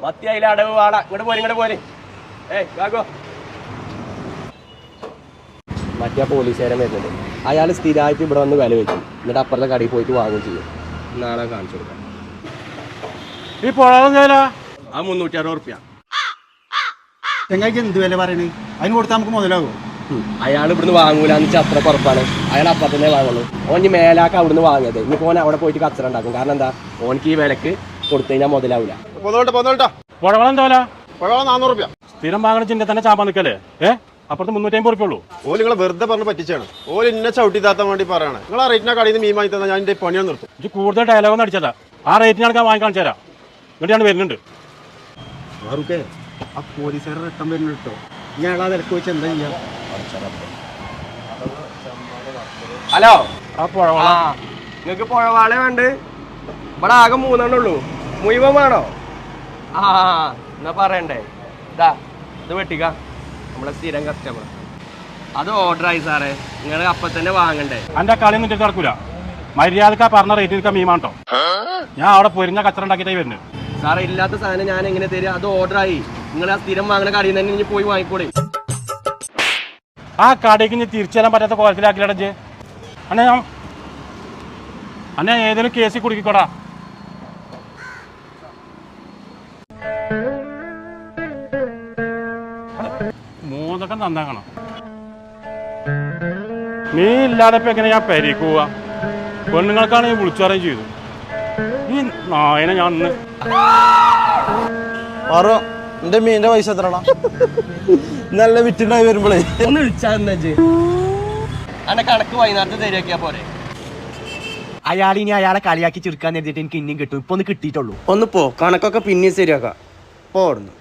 മത്തി അതിലെ അടവ് വാട ഇങ്ങോട്ട് പോരെ ഏയ് കാക്കോ മറ്റേ പോലീസുകാരൻ വരുന്നുണ്ട്. അയാൾ സ്ഥിരമായിട്ട് ഇവിടെ വന്ന് വില വെക്കും, എന്നിട്ട് അപ്പുറത്തെ കടയിൽ പോയിട്ട് വാങ്ങുകയും ചെയ്യും. നാളെ കാണിച്ചു കൊടുക്കാം. ഈ പുഴ ആ 360 ചെങ്ങായിക്ക് എന്ത് വില പറയണേ? അതിന് കൊടുത്താൽ നമുക്ക് മുതലാകുമോ? അയാൾ ഇവിടുന്ന് വാങ്ങൂലെന്ന് വെച്ചാൽ അത്ര കുറപ്പാണ്. അയാൾ അപ്പത്തന്നെ വാങ്ങുള്ളൂ. ഓൻ ഇനി മേലാക്ക് അവിടുന്ന് വാങ്ങിയത്. ഇനിയിപ്പോൾ ഓൻ അവിടെ പോയിട്ട് കച്ചറ ഉണ്ടാക്കും. കാരണം എന്താ, ഓനക്ക് ഈ വിലക്ക് കൊടുത്തു കഴിഞ്ഞാൽ മുതലാവില്ല. പുഴവളം എന്താ പുഴവളം 400 രൂപ. സ്ഥിരം വാങ്ങണ ചിന്ത തന്നെ ചാമ്പാൻ നിൽക്കല്ലേ? അപ്പുറത്ത് 350 ഉറുപ്പ ഉള്ളൂ. ഓല് നിങ്ങളെ വെറുതെ പറഞ്ഞ് പറ്റിച്ചാണ്. ഓല് ഇന്നെ ചവിട്ടി താത്താൻ വേണ്ടി പറയണം. നിങ്ങൾ ആ റേറ്റിനെ കടയിൽ നിന്ന് മീൻ വാങ്ങി തന്നാൽ ഞാൻ എൻ്റെ പണിയൊന്നും നിർത്തും. ഇത് കൂടുതൽ ഡയലോഗൊന്നും അടിച്ചല്ല. ആ റേറ്റിനാണ് ഞാൻ വാങ്ങി കാണിച്ചു തരാം. എന്നിട്ട് ഞാൻ വരുന്നുണ്ട്. ആ പോലീസുകാരുടെ റിട്ടം വരുന്നുണ്ട് കേട്ടോ. ഞാൻ ആ വിലക്ക് വെച്ച് എന്താ ചെയ്യാം? ഹലോ, ആ പുഴവള നിങ്ങൾക്ക് പുഴവാള വേണ്ട? ഇവിടെ ആകെ 3 ഉള്ളൂ. മുഴുവൻ വേണോ? ആ എന്നാ പറയണ്ടേ. ഇതാ ഇത് വെട്ടിക്ക, നമ്മളെ സ്ഥിരം കസ്റ്റമർ. അത് ഓർഡർ ആയി സാറേ, നിങ്ങൾ അപ്പം തന്നെ വാങ്ങണ്ടേ. എൻ്റെ കളി നിന്നിട്ട് നടക്കൂല. മര്യാദക്കാ പറഞ്ഞ റേറ്റ് നിൽക്കാൻ മീമാട്ടോ. ഞാൻ അവിടെ പൊരിഞ്ഞ കച്ചറ ഉണ്ടാക്കിയിട്ടായി വരുന്നത്. സാറേ ഇല്ലാത്ത സാധനം ഞാൻ എങ്ങനെ തരിക? അത് ഓർഡർ ആയി. നിങ്ങൾ ആ സ്ഥിരം വാങ്ങണ കടയിൽ നിന്ന് തന്നെ ഇനി പോയി വാങ്ങിക്കോളി. ആ കടയ്ക്ക് ഇനി തിരിച്ചു തരാൻ പറ്റാത്ത കോലത്തിലാക്കിലടച്ച് അന്നെ ഏതെങ്കിലും കേസിൽ കുടുക്കിക്കോടാ. മൂന്നൊക്കെ നന്നാക്കണം. നീ ഇല്ലാതെ ഇപ്പൊ എങ്ങനെ ഞാൻ പെരേക്ക് പോവാ? പെണ്ണുങ്ങൾക്കാണ് ഈ വിളിച്ചറിയും ചെയ്തു. ഈ നായനെ ഞാൻ ഇന്ന് എന്റെ മീനിന്റെ പൈസ എത്ര നല്ല വിറ്റുണ്ടായി വരുമ്പോഴേ ഒന്ന് വിളിച്ചാൽ അന്നെ കണക്ക് വൈകുന്നേരത്തെ ശരിയാക്കിയാ പോരെ. അയാളിനി അയാളെ കളിയാക്കി ചെറുക്കാൻ എഴുതിയിട്ട് എനിക്ക് ഇനിയും കിട്ടും. ഇപ്പൊ ഒന്ന് കിട്ടിയിട്ടുള്ളൂ. ഒന്ന് പോ, കണക്കൊക്കെ പിന്നെ ശരിയാക്കാം. പോടുന്നു.